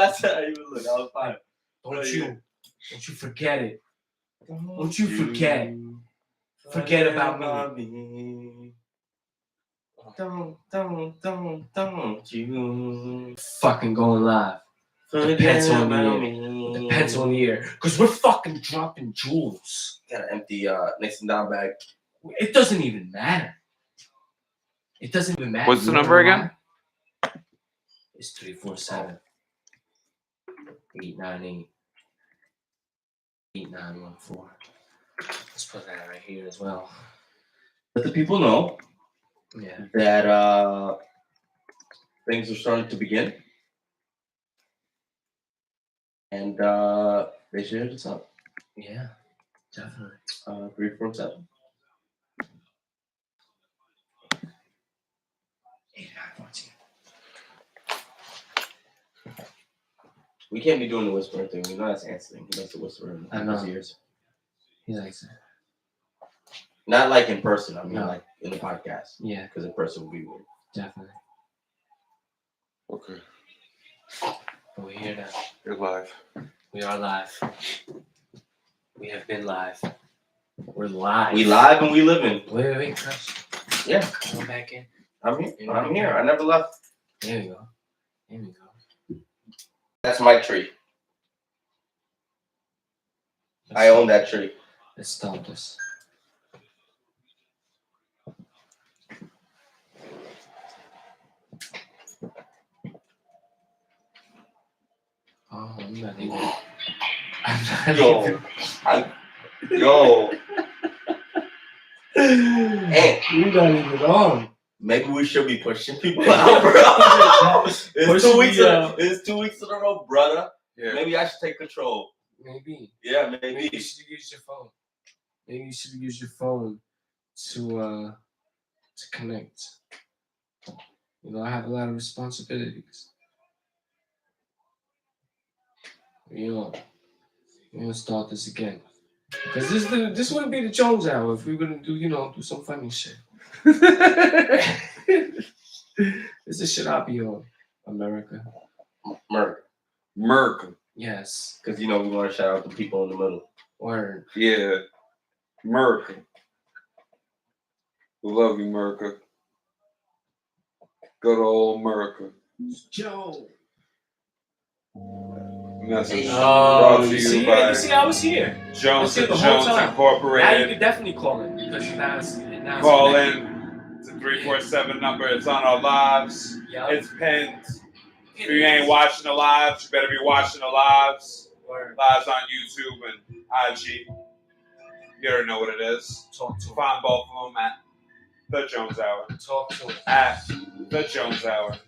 That's how you look. I was fine. Don't you forget it. Don't you forget about me. Don't you fucking going live. The pencil in the ear. The pencil in the ear. Because we're fucking dropping jewels. Got an empty Nixon down bag. It doesn't even matter. It doesn't even matter. What's the number again? It's 347 898 8914. Let's put that right here as well. Let the people know that things are starting to begin. And they should hit us up. Yeah, definitely. 347 8914. We can't be doing the whispering thing. We know that's answering. He likes to whisper in his ears. He likes it. Not like in person. I mean, like in the podcast. Yeah. Because in person would be weird. Definitely. Okay. But we're here now. You're live. We are live. We have been live. We're live. We live and we living. Wait, Crush. Yeah. Come back in. I'm here. I never left. There we go. That's my tree. I own that tree. Let's stop this. Oh, I'm not even. Yo. Hey, we're not even on. Maybe we should be pushing people out, bro. It's 2 weeks. It's 2 weeks in a row, brother. Yeah. Maybe I should take control. Maybe. Yeah, maybe. Maybe you should use your phone. Maybe you should use your phone to connect. You know, I have a lot of responsibilities. We're gonna start this again. Because this wouldn't be the Jones Hour if we were gonna do some funny shit. This is shit I'll be on. America. Merc. Yes. Because we want to shout out the people in the middle. Word. Yeah. America. We love you, America. Good old America. Joe. Message you see, I was here. Jones and Jones Incorporated. Now you can definitely call in because now it's call in to 347 number. It's on our lives. Yep. It's pinned. If you ain't watching the lives, you better be watching the lives. Lives on YouTube and IG. You already know what it is. Talk to Find both of them at The Jones Hour. Talk to him. At The Jones Hour.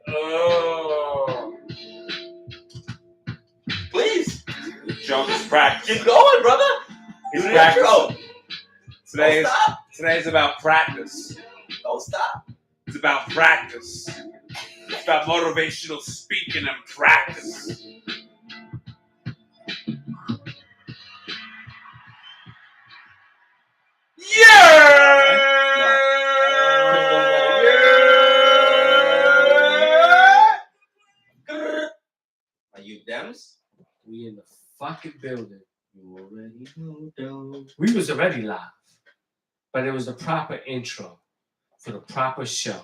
Oh. Please. Jones is practicing. Keep going, brother. He's practicing. Today's about practice. Don't stop. It's about practice. It's about motivational speaking and practice. Are you Dems? We in the fucking building. You already know, though. We was already live, but it was the proper intro for the proper show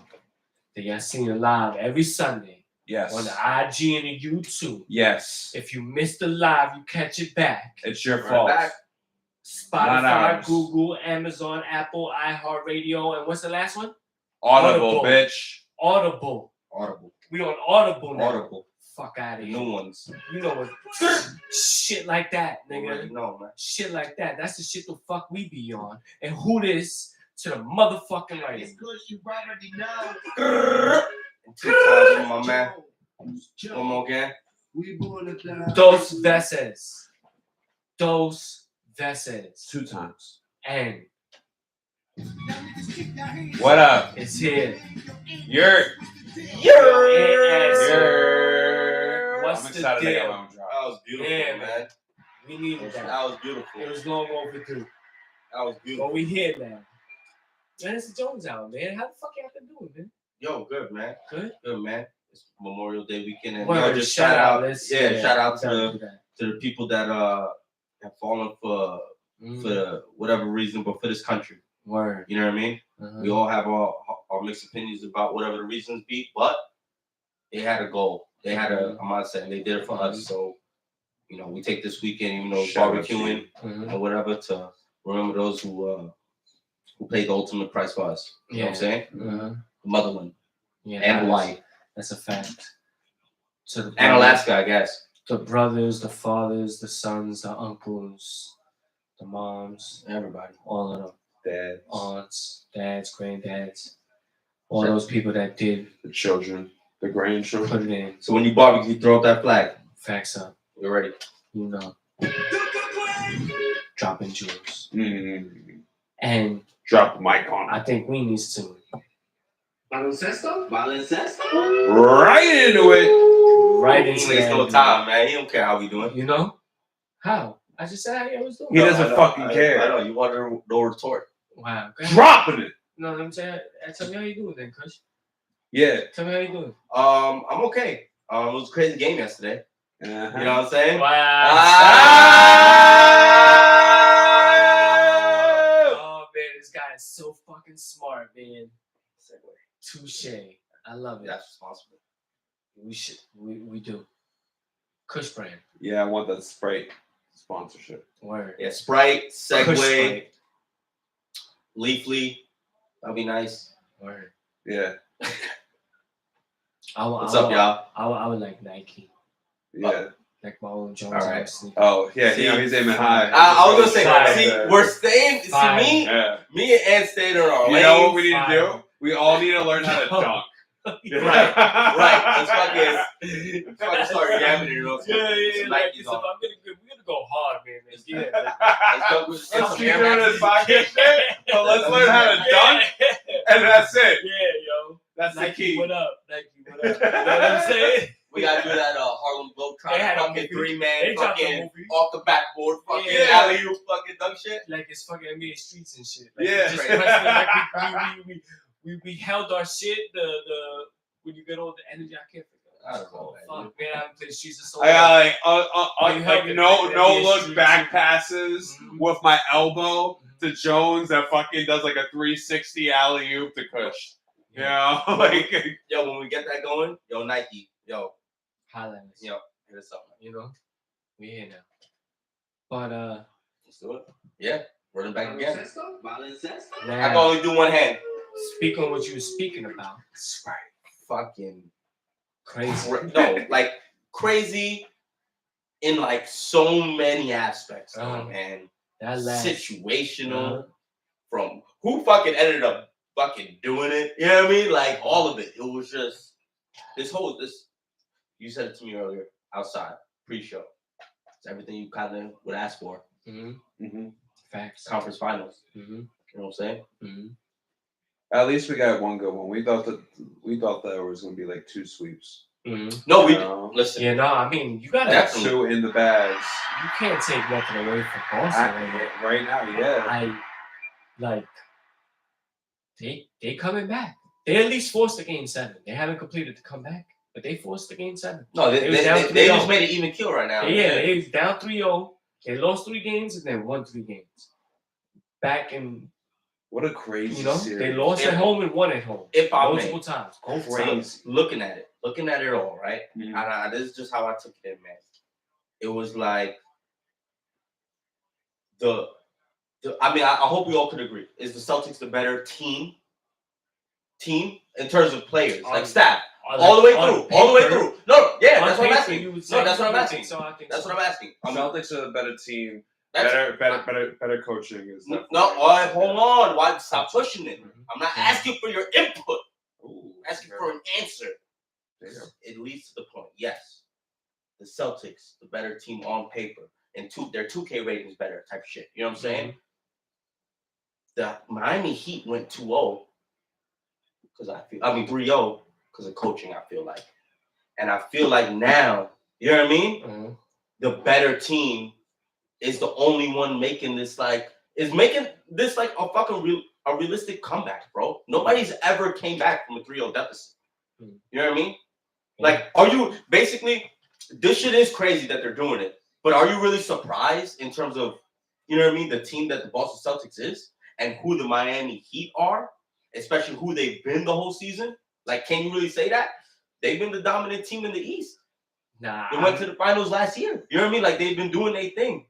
that y'all seen live every Sunday. Yes. On the IG and the YouTube. Yes. If you missed the live, you catch it back. It's your fault. Back. Spotify, Google, Amazon, Apple, iHeartRadio, and what's the last one? Audible, bitch. Audible. We on Audible now. Audible. Fuck out of here. New ones. You know what? Shit like that, nigga. No, man. Shit like that. That's the shit the fuck we be on. And who this to the motherfucking right. It's good you already know. 2 times, my man. One more again. Dos veces. 2 times. And what up? It's here. You're. What's I'm the excited deal? that was beautiful, yeah, man. We needed that. That was beautiful. It was long overdue. That was beautiful. But we here now. Man, it's the Jones Hour, man. How the fuck y'all been doing, man? Yo, good man. Good, man. It's Memorial Day weekend, and Word, just shout out. Shout out to to the people that have fallen for whatever reason, but for this country. Word. You know what I mean? We all have our mixed opinions about whatever the reasons be, but they had a goal. They had a mindset, and they did it for us. So, you know, we take this weekend, even though it's barbecuing and whatever, to remember those who paid the ultimate price for us. You know what I'm saying? The motherland. Yeah, and Hawaii. That's a fact. And Alaska, I guess. The brothers, the fathers, the sons, the uncles, the moms, everybody, all of them. Dads, aunts, dads, granddads, all those people that did. The children, the grandchildren. Put it in. So when you barbecue, throw up that flag. Facts up. You're ready. You know. Dropping jewels. Mm-hmm. And drop the mic on. I think we need to. Baloncesto? Right into it. Right into it. He ain't no time, man. He don't care how we doing. You know? How? I just said how I was doing. He doesn't fucking care. I know. You want to no retort. Wow. Dropping it. No, let me tell me how you doing then, Kush. Yeah. Tell me how you doing. I'm okay. It was a crazy game yesterday. You know what I'm saying? Wow. Oh man, this guy is so fucking smart, man. Touche. I love it. That's responsible. We do. Kush brand. Yeah, I want that Sprite sponsorship. Word. Yeah, Sprite, Segway, Sprite. Leafly. That'd be nice. Word. Yeah. What's up, y'all? I would like Nike. Yeah. Like my own Jones. All right. Oh, yeah. See, he's aiming high. I was going to say, we're staying. Fire. See, me and State are on. You know what we need to do? We all need to learn how to dunk. Right. Let's fucking start yamming it. Yeah. Like, we're gonna go hard, man. Let's keep doing this podcast shit, but let's learn how to dunk, and that's it. Yeah, yo. That's Nike, the key. What up? Nike, what up? You know what I'm saying? We gotta do that Harlem Globetrotter fucking 3-man fucking movie. off the backboard fucking alley-oop fucking dunk shit. Like it's fucking NBA Streets and shit. Like, Yeah. Just we held our shit. The when you get all the energy, I can't figure it out. I don't know, Fuck, man, I haven't played Streets in so I got like no look back passes with my elbow to Jones that fucking does like a 360 alley oop to Kush. You know, like yo, when we get that going, yo, Nike, yo, Highlanders. yo, hit us up. You know, we here now. But let's do it. Yeah, running back again. Now, I can only do one hand. Speak on what you were speaking about. Right. Fucking crazy. No, like crazy in like so many aspects, man. That last situational from who fucking ended up fucking doing it. You know what I mean? Like all of it. It was just this. You said it to me earlier outside pre-show. It's everything you kind of would ask for. Facts. Conference finals. You know what I'm saying? At least we got one good one. We thought that there was gonna be like 2 sweeps. No, listen. Yeah, no, I mean you gotta have 2 in the bags. You can't take nothing away from Boston right now. Yeah, they coming back. They at least forced the game 7. They haven't completed the comeback, but they forced the game 7. No, they just made it even kill right now. Yeah, they was down 3-0. They lost 3 games and then won 3 games. Back in. What a crazy series. They lost at home and won at home. Multiple times. Crazy. Looking at it all, right? This is just how I took it in, man. It was like I mean, I hope we all could agree. Is the Celtics the better team in terms of players, like staff, all the way through? No, yeah, that's what I'm asking. No, that's what I'm asking. That's what I'm asking. Celtics are the better team. Better coaching is no. All right, hold on. Why stop pushing it? I'm not asking for your input. I'm asking for an answer. It leads to the point. Yes, the Celtics, the better team on paper, and their 2K rating is better. Type of shit. You know what I'm saying? The Miami Heat went 2-0 because 3-0 because of coaching. I feel like, and I feel like now, you know what I mean? The better team is the only one making this like a fucking real a realistic comeback, bro. Nobody's ever came back from a 3-0 deficit. You know what I mean? Like, are you basically? This shit is crazy that they're doing it, but are you really surprised in terms of, you know what I mean, the team that the Boston Celtics is and who the Miami Heat are, especially who they've been the whole season? Like, can you really say that? They've been the dominant team in the East. Nah. They went to the finals last year. You know what I mean? Like, they've been doing their thing.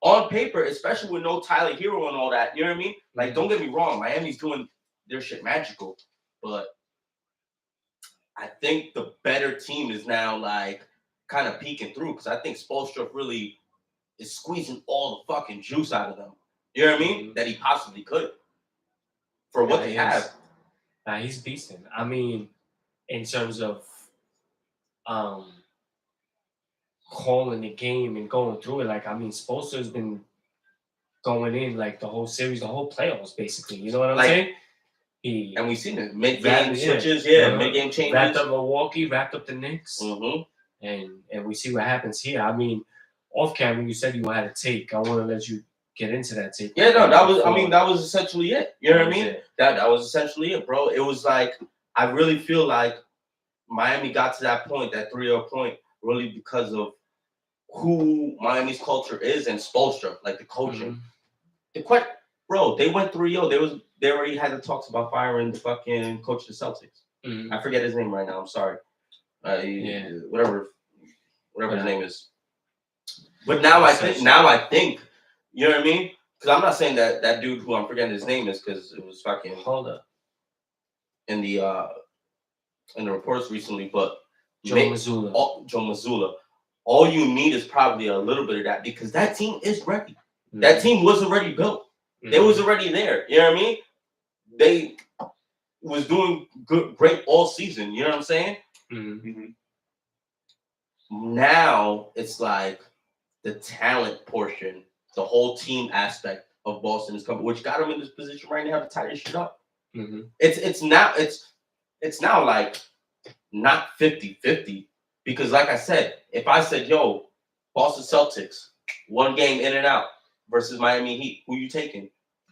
On paper, especially with no Tyler Hero and all that. You know what I mean? Like, don't get me wrong. Miami's doing their shit magical. But I think the better team is now, like, kind of peeking through. Because I think Spoelstra really is squeezing all the fucking juice out of them. You know what I mean? That he possibly could. For what they have. Nah, he's decent. I mean, in terms of calling the game and going through it, like, I mean, Spoelstra's been going in like the whole series, the whole playoffs, basically. You know what I'm saying? And we've seen it. Mid-game switches, mid-game changes. Wrapped up Milwaukee, wrapped up the Knicks. And we see what happens here. I mean, off camera, you said you had a take. I want to let you get into that take. Yeah, no, that was essentially it. You know what I mean? That was essentially it, bro. It was like, I really feel like Miami got to that point, that 3-0 point, really because of who Miami's culture is and Spoelstra, like the coaching. Bro, they went 3-0. They already had the talks about firing the fucking coach of the Celtics. I forget his name right now. I'm sorry. Whatever his name is. But now I think, you know what I mean? Because I'm not saying that dude who I'm forgetting his name is, because it was fucking in the reports recently, but Joe Mazzulla. All you need is probably a little bit of that, because that team is ready. That team was already built. They was already there. You know what I mean? They was doing great all season. You know what I'm saying? Now it's like the talent portion, the whole team aspect of Boston is coming, which got them in this position right now to tie this shit up. It's now like not 50-50, because like I said, if I said, yo, Boston Celtics, one game in and out versus Miami Heat, who you taking?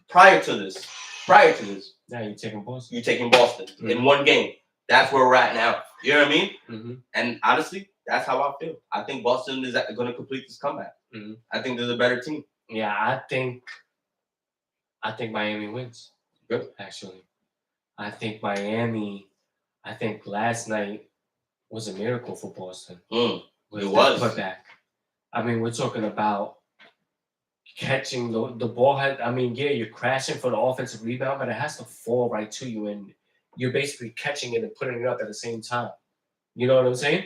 Prior to this. Yeah, you're taking Boston. You're taking Boston in one game. That's where we're at now. You know what I mean? And honestly, that's how I feel. I think Boston is going to complete this comeback. I think they're the better team. Yeah, I think Miami wins. Good. Actually, I think last night was a miracle for Boston. It was. Putback. I mean, we're talking about catching the ball. You're crashing for the offensive rebound, but it has to fall right to you, and you're basically catching it and putting it up at the same time. You know what I'm saying?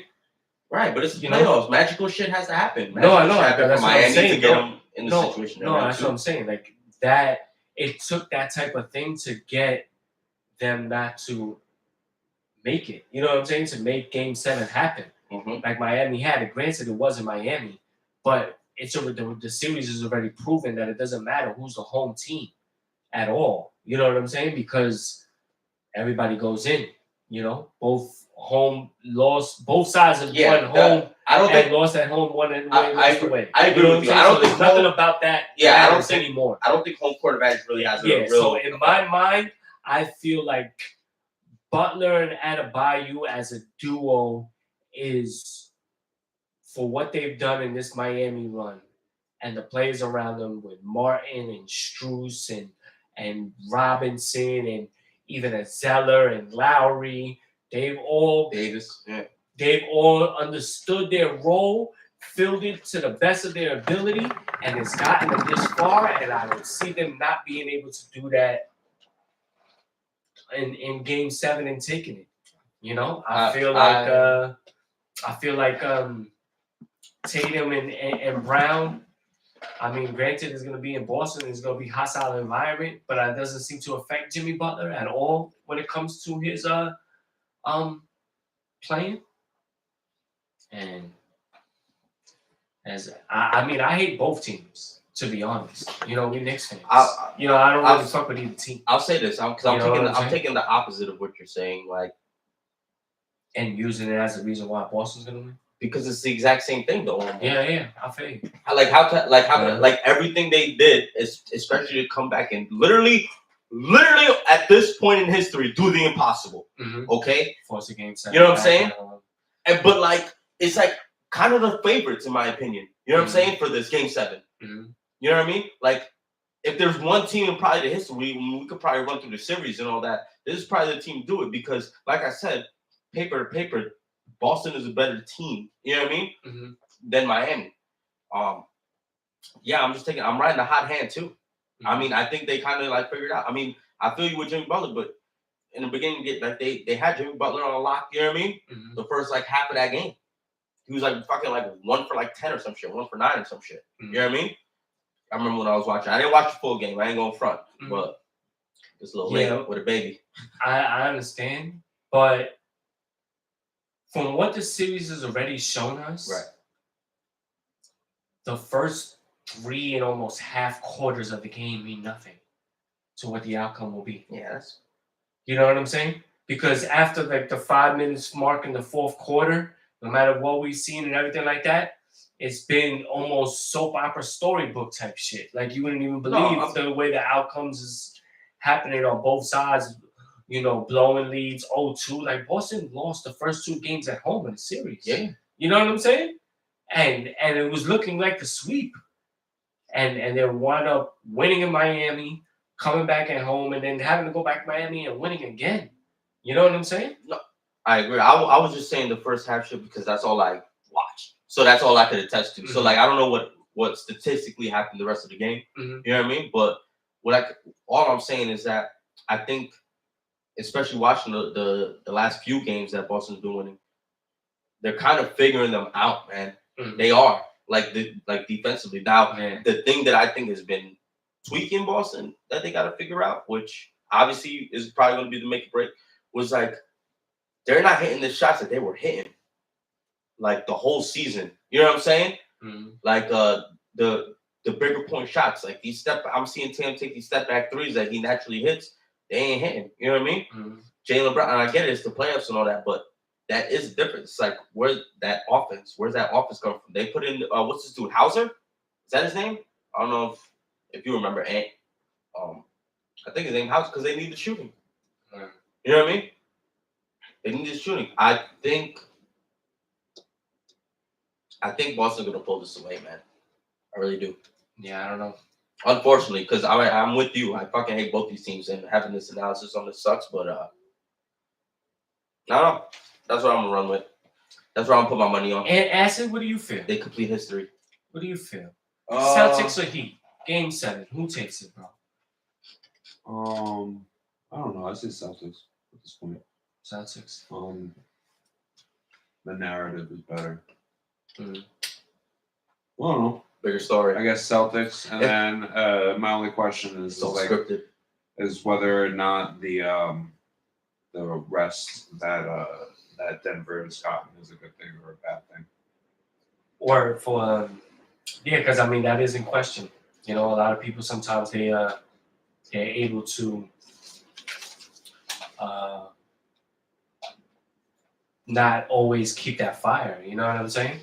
Right, but it's the playoffs. Magical shit has to happen. No, I know. That's what I'm saying. To get them in the situation. No, that's what I'm saying. Like that, it took that type of thing to get them not to make it. You know what I'm saying? To make Game 7 happen. Like Miami had it. Granted, it wasn't Miami, but the series is already proven that it doesn't matter who's the home team at all. You know what I'm saying? Because everybody goes in. You know, both sides have won home. I don't think lost at home, won and lost away. I agree with you. I don't think nothing about that. Yeah, I don't think anymore. I don't think home court advantage really has a real. So in my mind, I feel like Butler and Adebayo as a duo is, for what they've done in this Miami run, and the players around them with Martin and Strus and Robinson and even a Zeller and Lowry, they've all understood their role, filled it to the best of their ability, and it's gotten them this far. And I don't see them not being able to do that in Game 7 and taking it. You know, I feel like Tatum and Brown. I mean, granted, it's going to be in Boston. It's going to be a hostile environment, but it doesn't seem to affect Jimmy Butler at all when it comes to his playing. And I hate both teams, to be honest. You know, we Knicks fans. I don't really fuck with either team. I'll say this, because I'm taking the opposite of what you're saying, like, and using it as a reason why Boston's going to win. Because it's the exact same thing, though. Yeah, I feel you. Like everything they did, is especially to come back and literally literally at this point in history, do the impossible. Okay? Force a game 7. You know what I'm saying? But like, it's like kind of the favorites, in my opinion. You know what I'm saying? For this game 7. You know what I mean? Like, if there's one team in probably the history, we could probably run through the series and all that. This is probably the team to do it because, like I said, paper to paper, Boston is a better team. You know what I mean? Than Miami. Yeah, I'm riding the hot hand too. I mean, I think they kind of like figured out. I mean, I feel you with Jimmy Butler, but in the beginning, they had Jimmy Butler on a lock. You know what I mean? The first like half of that game, he was like fucking like 1 for like 10 or some shit, 1 for 9 or some shit. You know what I mean? I remember when I was watching. I didn't watch the full game. I ain't going front, but it's a little late with a baby. I understand, but from what the series has already shown us, the first 3 and almost half quarters of the game mean nothing to what the outcome will be. Yes. You know what I'm saying? Because after like the 5 minutes mark in the fourth quarter, no matter what we've seen and everything like that, it's been almost soap opera storybook type shit. Like you wouldn't even believe the way the outcomes is happening on both sides. You know, blowing leads 0-2. Like Boston lost the first 2 games at home in the series. Yeah. You know what I'm saying? And it was looking like the sweep. And they wound up winning in Miami, coming back at home, and then having to go back to Miami and winning again. You know what I'm saying? No, I agree. I was just saying the first half shit because that's all I watched. So that's all I could attest to. So like I don't know what statistically happened the rest of the game. You know what I mean? But all I'm saying is that I think, especially watching the last few games that Boston's been winning, they're kind of figuring them out, man. They are like defensively. Now the thing that I think has been tweaking Boston that they got to figure out, which obviously is probably going to be the make or break, was like they're not hitting the shots that they were hitting like the whole season. You know what I'm saying? Like the bigger point shots, like I'm seeing Tim take these step back threes that he naturally hits. They ain't hitting. You know what I mean? Jaylen Brown, and I get it, it's the playoffs and all that, but that is different. It's like where's that offense coming from? They put in what's this dude, Hauser? Is that his name? I don't know if you remember Ant. I think his name Hauser because they need the shooting. You know what I mean? They need the shooting. I think Boston's gonna pull this away, man. I really do. Yeah, I don't know. Unfortunately, because I'm with you. I fucking hate both these teams, and having this analysis on this sucks. But I don't know. That's what I'm gonna run with. That's what I'm gonna put my money on. And Acid, what do you feel? They complete history. What do you feel? Celtics or Heat? Game 7. Who takes it, bro? I don't know. I say Celtics at this point. Celtics. The narrative is better. I don't know. Bigger story. I guess Celtics, and then my only question is whether or not the rest that Denver has gotten is a good thing or a bad thing. Or for because I mean that is in question. You know, a lot of people sometimes they're able to not always keep that fire. You know what I'm saying?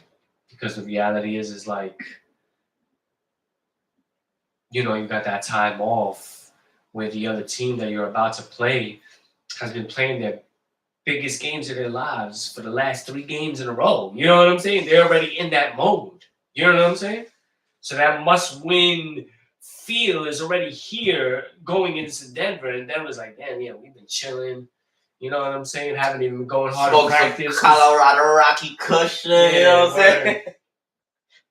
Because the reality is like, you know, you got that time off where the other team that you're about to play has been playing their biggest games of their lives for the last 3 games in a row. You know what I'm saying? They're already in that mode. You know what I'm saying? So that must-win feel is already here going into Denver. And Denver's like, damn, yeah, we've been chilling. You know what I'm saying? Haven't even been going hard in practice. Colorado Rocky cushion. Yeah, you know what I'm saying?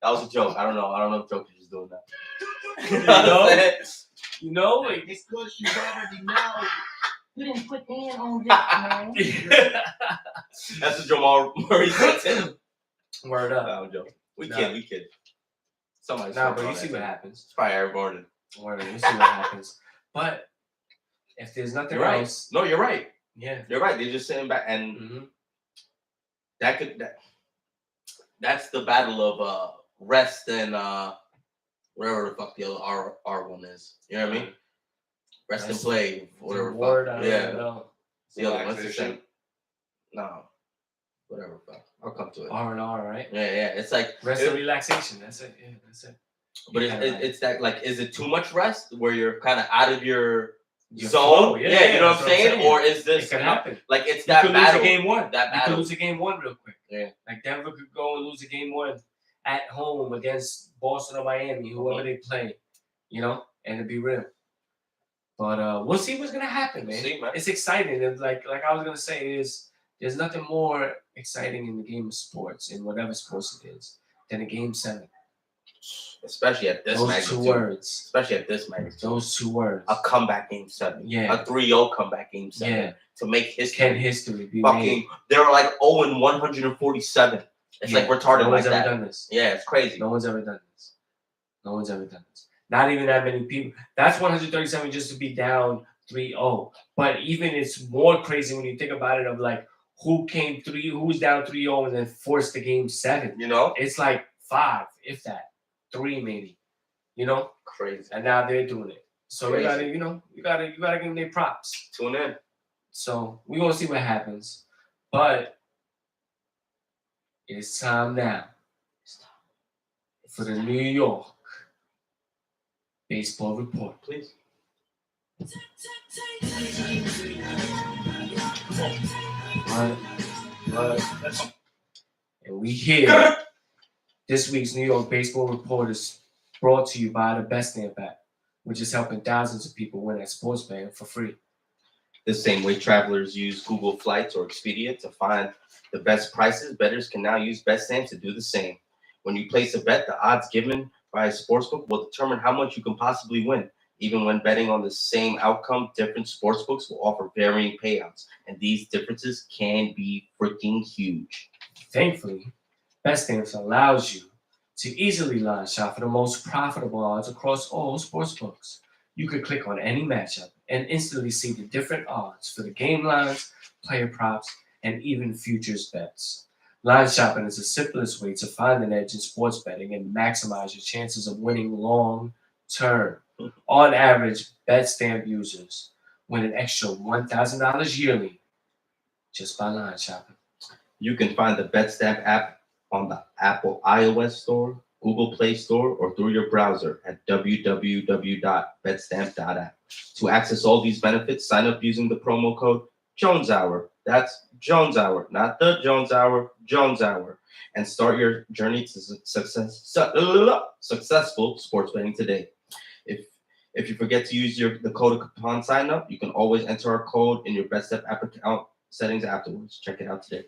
That was a joke. I don't know if Joker's just doing that. You know? It's good you already know. You didn't put in on this, man. That's what Jamal Murray said too. Word up. No, joke. We kid. Somebody's but you see what happens. It's probably Aaron Gordon. Word, you see what happens. But if there's nothing else. No, you're right. Yeah. You're right. They're just sitting back and that's the battle of rest and whatever the fuck the other R one is. You know what I mean? Rest and play, whatever. Word, I don't know. The other one, what's the No, whatever. Fuck. I'll come to it. R&R, right? Yeah. It's like rest and relaxation. That's it. Yeah, that's it. But it's that like, is it too much rest where you're kind of out of your zone. Yeah, you know what I'm that's saying? Or is this it could happen? Like it's You that could battle? lose a game one. That You battle. could lose a game one real quick. Yeah. Like Denver could go and lose a game one at home against Boston or Miami, whoever they play, you know, and to be real. But we'll see what's gonna happen, man. See, man. It's exciting. And like I was gonna say, there's nothing more exciting in the game of sports, in whatever sports it is, than a game 7. Especially at this magnitude. Those 2 words. Especially at this magnitude. Those 2 words. A comeback game 7. Yeah. A 3-0 comeback game 7. Yeah. To make history. Can history be fucking made? They were like 0-147. It's like retarded no like one's that. ever done this. Yeah, it's crazy. No one's ever done this. No one's ever done this. Not even that many people. That's 137 just to be down 3-0. But even it's more crazy when you think about it of like who was down 3-0 and then forced the game 7. You know? It's like 5, if that. 3 maybe. You know? Crazy. And now they're doing it. So Crazy. you gotta give them their props. Tune in. So we're gonna see what happens. But it's time now for the New York Baseball Report, please. And we here. This week's New York Baseball Report is brought to you by the Best Stamp app, which is helping thousands of people win at sports betting for free. The same way travelers use Google Flights or Expedia to find the best prices, bettors can now use Best Stamp to do the same. When you place a bet, the odds given by a sportsbook will determine how much you can possibly win. Even when betting on the same outcome, different sportsbooks will offer varying payouts, and these differences can be freaking huge. Thankfully, Best Stamps allows you to easily line shop for the most profitable odds across all sportsbooks. You could click on any matchup and instantly see the different odds for the game lines, player props, and even futures bets. Line shopping is the simplest way to find an edge in sports betting and maximize your chances of winning long term. On average, BetStamp users win an extra $1,000 yearly just by line shopping. You can find the BetStamp app on the Apple iOS Store, Google Play Store, or through your browser at www.betstamp.app. To access all these benefits, sign up using the promo code JonesHour. That's Jones Hour, not the Jones Hour, Jones Hour. And start your journey to successful sports betting today. If you forget to use the code upon sign up, you can always enter our code in your BetStamp app account settings afterwards. Check it out today.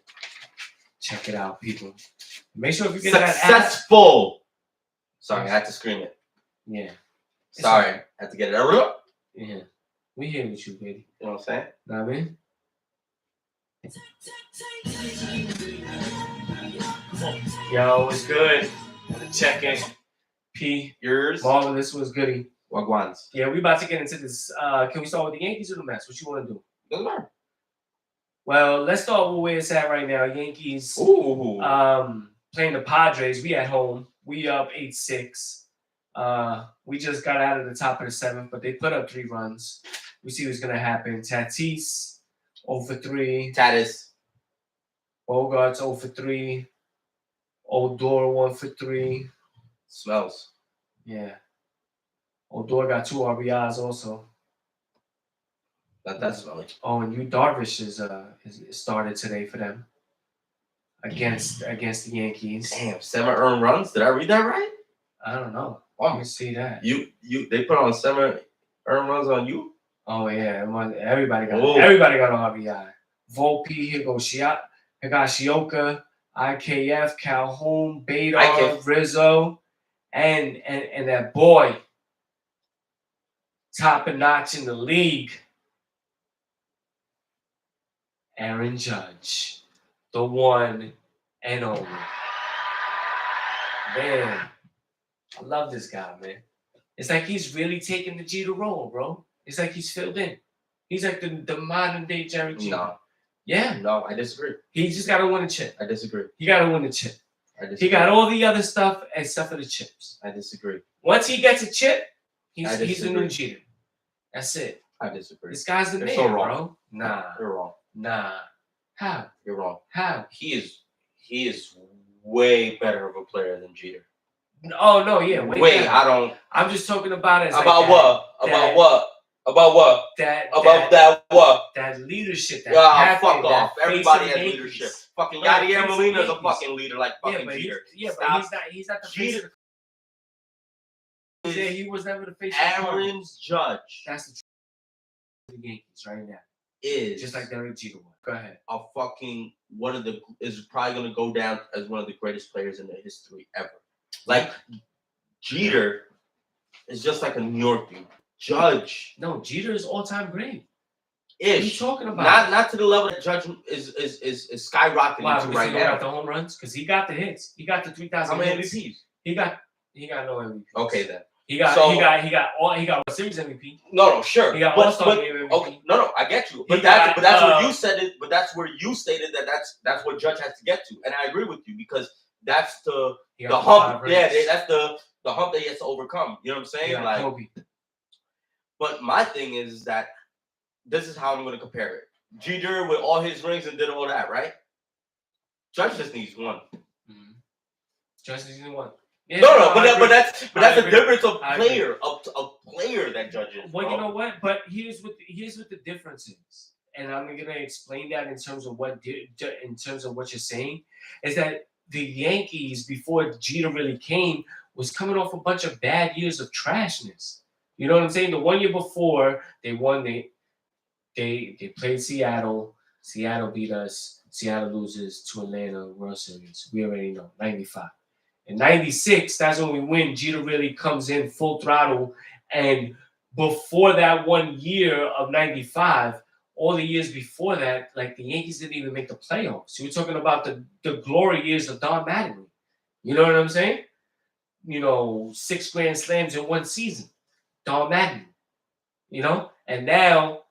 Check it out, people. Make sure if you get that app. Successful. Sorry, I had to scream it. Yeah. Sorry, I had to get it out. Yeah. We here with you, baby. You know what I'm saying? Know what I mean? Yo, what's good? Check in. P. Yours? Marvelous was goody. Wagwans. Yeah, we about to get into this. Can we start with the Yankees or the Mets? What you want to do? Doesn't matter. Well, let's start with where it's at right now. Yankees playing the Padres. We at home. We up 8-6. We just got out of the top of the 7th, but they put up 3 runs. We see what's going to happen. Tatis, 0 for 3. Tatis. Bogarts, 0 for 3. Odor, 1 for 3. Smells. Yeah. Odor got 2 RBIs also. That's smelly. Oh, and Yu Darvish is started today for them against the Yankees. Damn, 7 earned runs. Did I read that right? I don't know. Let me see that. They put on 7 earned runs on you? Oh yeah, everybody got an RBI. Volpe, Higashioka, IKF, Calhoun, Bader, Rizzo, and that boy, top and notch in the league, Aaron Judge, the one and only. Man, I love this guy, man. It's like he's really taking the Jeter role, bro. It's like he's filled in. He's like the modern day Jerry Jeter. No. Yeah. No, I disagree. He just got to win a chip. I disagree. He got to win a chip. I disagree. He got all the other stuff except for the chips. I disagree. Once he gets a chip, he's the new Jeter. That's it. I disagree. This guy's the man, so wrong. bro. Nah. You're wrong. Nah. How? You're wrong. How? He is way better of a player than Jeter. Oh no, yeah. Wait, I'm just talking about it. About what? About what? That what? That leadership. That fuck off. Everybody has Yankees. leadership. Fucking Right, Yadier Molina's a Yankees. fucking leader like fucking Jeter. But he's not the face of the he was never the face of the Aaron Judge. That's the truth of the Yankees right now. Is just like Derek Jeter was. Go ahead. A fucking is probably gonna go down as one of the greatest players in the history ever. Like Jeter is just like a New York dude. Judge. No, Jeter is all-time great. Ish. What are you talking about? Not to the level that Judge is skyrocketing to right now. Got the home runs because he got the hits. He got the 3,000. How many hits. MVPs? He got no MVPs. Okay then. He got World Series MVP. No, sure. He got All-Star Game MVP. Okay, no, I get you. But that's where you said it. But that's where you stated that's what Judge has to get to, and I agree with you because that's the hump. Yeah, that's the hump that he has to overcome. You know what I'm saying? Like, Kobe. But my thing is that this is how I'm going to compare it. Jeter with all his rings and did all that, right? Judge just needs one. Mm-hmm. Judge just needs one. Yeah, no, but that's the difference of player that judges. Well, you know what? But here's what the difference is, and I'm gonna explain that in terms of what you're saying, is that the Yankees before Jeter really came was coming off a bunch of bad years of trashness. You know what I'm saying? The 1 year before they won, they played Seattle. Seattle beat us. Seattle loses to Atlanta World Series. We already know 95. In 96, that's when we win. Jeter really comes in full throttle. And before that 1 year of 95, all the years before that, like the Yankees didn't even make the playoffs. You were talking about the glory years of Don Mattingly. You know what I'm saying? 6 grand slams in one season. Don Mattingly. And now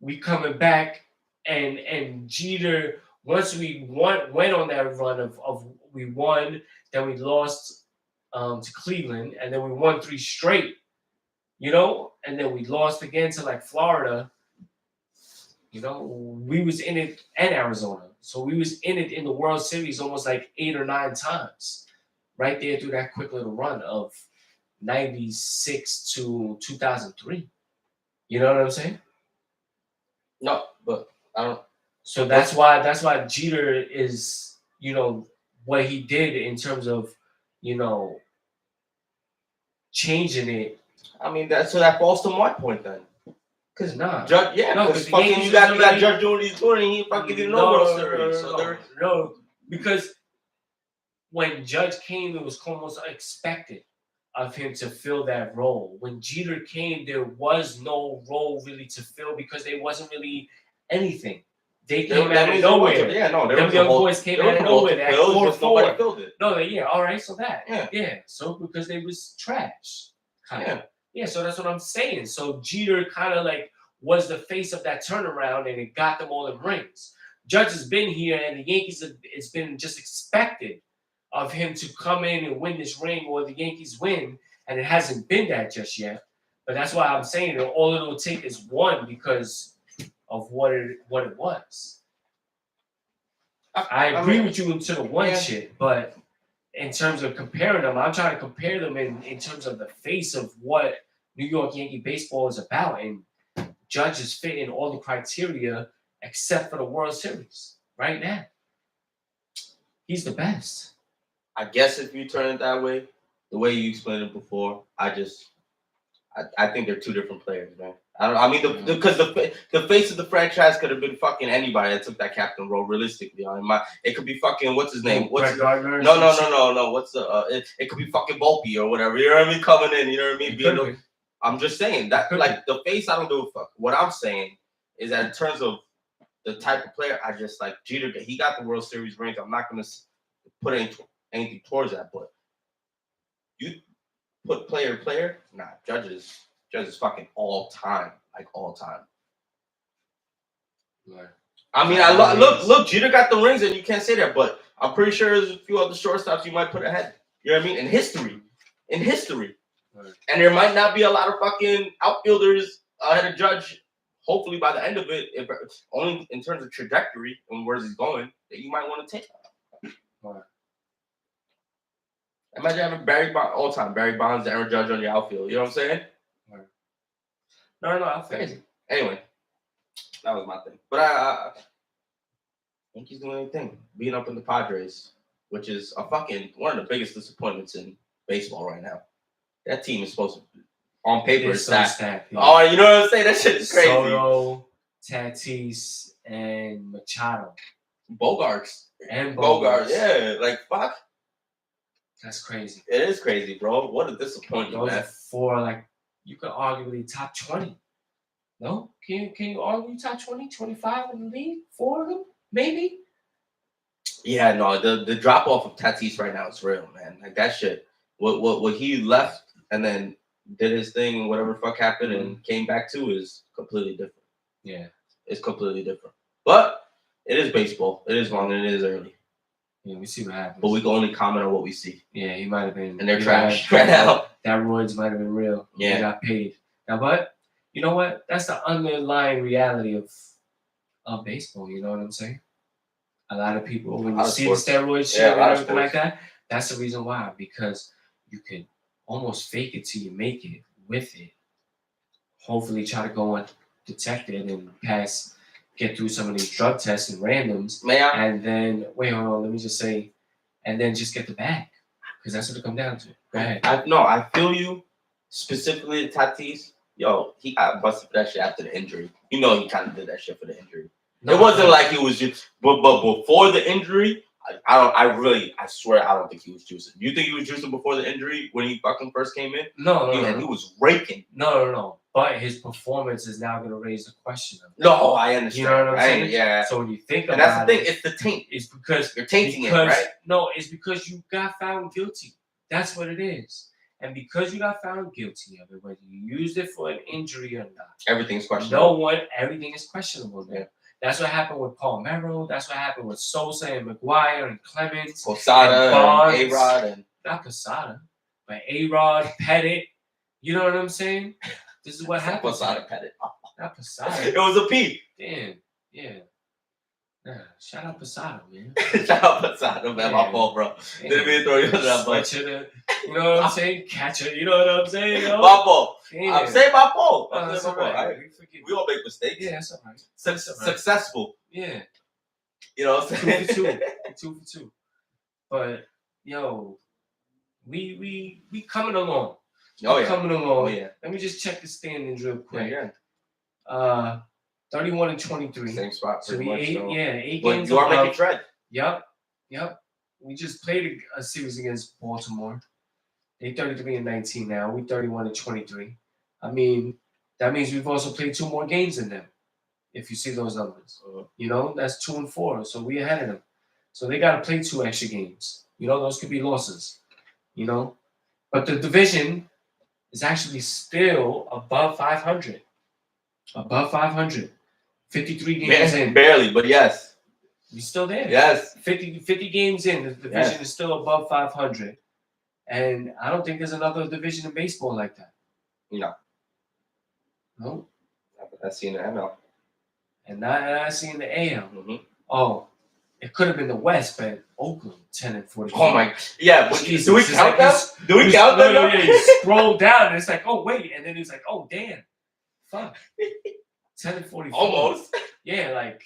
we coming back and Jeter, once we went on that run of we won, then we lost to Cleveland, and then we won 3 straight, and then we lost again to like Florida. We was in it, and Arizona. So we was in it in the World Series almost like 8 or 9 times, right there through that quick little run of 96 to 2003. You know what I'm saying? No, but I don't. So that's why Jeter is, what he did in terms of, changing it. I mean, that falls to my point then. Because Judge, because fucking you got Judge doing what he's doing, and he fucking didn't know World Series. No, because when Judge came, it was almost expected of him to fill that role. When Jeter came, there was no role really to fill because there wasn't really anything. They came out of nowhere. Them young boys came out of nowhere. That nobody filled it. No, all right, so that. Yeah. So because they was trash. Kind of. Yeah, so that's what I'm saying. So Jeter kind of like was the face of that turnaround, and it got them all in rings. Judge has been here, and the Yankees, it's been just expected of him to come in and win this ring, or the Yankees win, and it hasn't been that just yet. But that's why I'm saying that all it will take is one because of what it was. I agree with you to the one shit, but in terms of comparing them, I'm trying to compare them in terms of the face of what New York Yankee baseball is about, and Judge is fitting all the criteria except for the World Series right now. He's the best. I guess if you turn it that way, the way you explained it before, I think they're 2 different players, man. Because the face of the franchise could have been fucking anybody that took that captain role. Realistically, it could be fucking what's his name? Gardner? No. What's it could be fucking Volpe or whatever. You know what I mean? Coming in, you know what I mean? I'm just saying that like the face. I don't give a fuck. What I'm saying is that in terms of the type of player, I just like Jeter. He got the World Series rings. I'm not gonna put anything towards that, but you put player. Nah, Judge is fucking all time. Right. I mean, look, Jeter got the rings, and you can't say that, but I'm pretty sure there's a few other shortstops you might put ahead. You know what I mean? In history. Right. And there might not be a lot of fucking outfielders ahead of Judge. Hopefully, by the end of it, if only in terms of trajectory and where he's going, that you might want to take. Right. Imagine having Barry Bonds, Aaron Judge on your outfield. You know what I'm saying? Right. No, I feel Crazy. you. Anyway, that was my thing. But I think he's doing anything. Beating up in the Padres, which is one of the biggest disappointments in baseball right now. That team is supposed to, on paper, It's is so stacked. stacked. Yeah. Oh, you know what I'm saying? That shit is crazy. Soto, Tatis, and Machado. Bogarts. And Bogarts, yeah. Like, fuck. That's crazy. It is crazy, bro. What a disappointment, Those man. are 4, like, you could arguably top 20. No? Can you argue top 20, 25 in the league? 4 of them? Maybe? Yeah, no, the drop off of Tatis right now is real, man. Like, that shit. What he left and then did his thing, whatever fuck happened, and came back to is completely different. Yeah. It's completely different. But it is baseball. It is long and it is early. Yeah, we see what happens. But we can only comment on what we see. Yeah, he might have been. And they're trash right now. That Royds might have been real. Yeah. He got paid. Now, but you know what? That's the underlying reality of baseball. You know what I'm saying? A lot of people, when you see the steroid shit and everything like that, that's the reason why. Because you can almost fake it till you make it with it. Hopefully, try to go undetected and get through some of these drug tests and randoms. And then, wait, hold on, let me just say, and then just get the bag. Because that's what it comes down to. Go ahead. I feel you. Specifically, Tatis. Yo, he got busted for that shit after the injury. You know he kind of did that shit for the injury. No, it wasn't like he was just, but before the injury, I swear I don't think he was juicing. You think he was juicing before the injury when he fucking first came in? No. He was raking. No. But his performance is now going to raise the question of it. No, I understand. You know what I'm saying? Yeah. So when you think about it. And that's the thing, it's the taint. It's because you're tainting it, right? No, it's because you got found guilty. That's what it is. And because you got found guilty of it, whether you used it for an injury or not, everything's questionable. Everything is questionable now. Yeah. That's what happened with Palmeiro. That's what happened with Sosa and McGuire and Clemens. Posada and A-Rod. And not Posada, but A-Rod, Pettit. You know what I'm saying? This is what happened. Posada, Pettit. Not Posada. It was a P. Damn. Yeah. Shout out Posada, man. Shout out Posada, man. My fault, bro. Didn't mean to throw you under that bus. You know what I'm saying? Catcher. You know what I'm saying? Yo? My fault. Yeah. I'm saying my fault. That's all right. We all make mistakes. Yeah, that's all right. Successful. Yeah. You know what I'm saying? 2 for 2. But yo, we coming along. Coming along. Oh yeah. Let me just check the standings real quick. Yeah. 31 and 23. Same spot. So we much, 8 but games. You are making tread. Yep. We just played a series against Baltimore. They 33 and 19 now. We 31 and 23. I mean, that means we've also played 2 more games than them. If you see those numbers, you know that's 2 and 4. So we ahead of them. So they got to play 2 extra games. You know, those could be losses. You know, but the division is actually still above 500. Above 500. 53 games in. Barely, but yes. We're still there. Yes. 50 games in. The division is still above 500. And I don't think there's another division in baseball like that. No. I see in the ML. And not I see in the AL. Mm-hmm. Oh, it could have been the West, but Oakland 10 and 40. Oh my! Yeah, but Jesus, do we count that? Do we count that? No, yeah, you scroll down and it's like, oh wait, and then he's like, oh damn, fuck, 10 and 44. Almost. Yeah, like,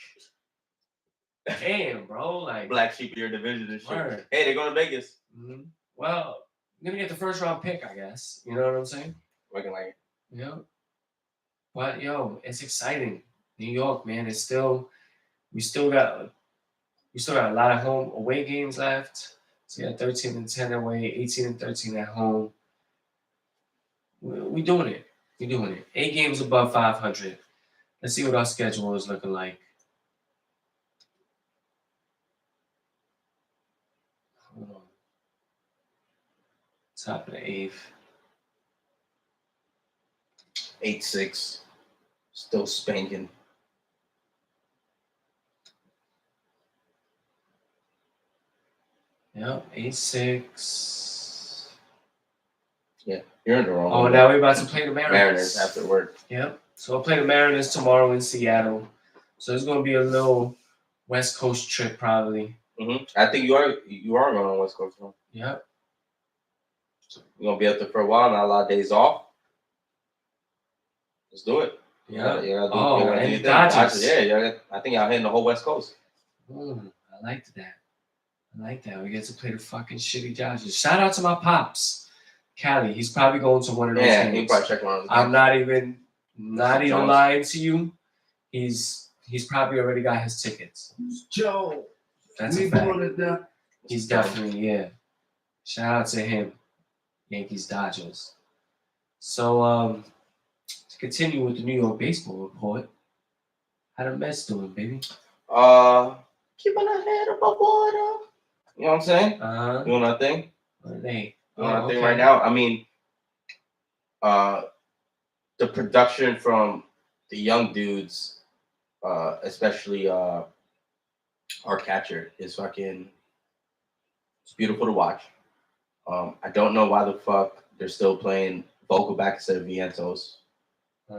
damn, bro, like black sheep of your division and shit. Word. Hey, they're going to Vegas. Mm-hmm. Well, I'm gonna get the first round pick, I guess. You know what I'm saying? Looking like it. Yeah. But yo, it's exciting. New York, man, we still got a lot of home away games left. So we got 13 and 10 away, 18 and 13 at home. We doing it. 8 games above 500. Let's see what our schedule is looking like. Hold on. Top of the 8th. 8-6. Still spanking. Yep, 8-6. Yeah, you're in the wrong. Oh, now we're about to play the Mariners. After work. Yep. So we'll play the Mariners tomorrow in Seattle. So it's going to be a little West Coast trip probably. Mm-hmm. I think you are going on West Coast. Huh? Yep. You're going to be up there for a while, not a lot of days off. Let's do it. Yeah. And the Dodgers. Yeah. I think y'all hitting the whole West Coast. I liked that. We get to play the fucking shitty Dodgers. Shout out to my pops, Cali. He's probably going to one of those games. He probably check one of those games. I'm not even lying to you. He's probably already got his tickets. Joe. That's a fact. He's definitely, Shout out to him. Yankees Dodgers. So to continue with the New York baseball report, how the Mets doing, baby? Keeping our head above water. You know what I'm saying? Doing our thing. What are they? Doing our thing right now. I mean, the production from the young dudes, especially our catcher, is fucking. It's beautiful to watch. I don't know why the fuck they're still playing Vogelback instead of Vientos,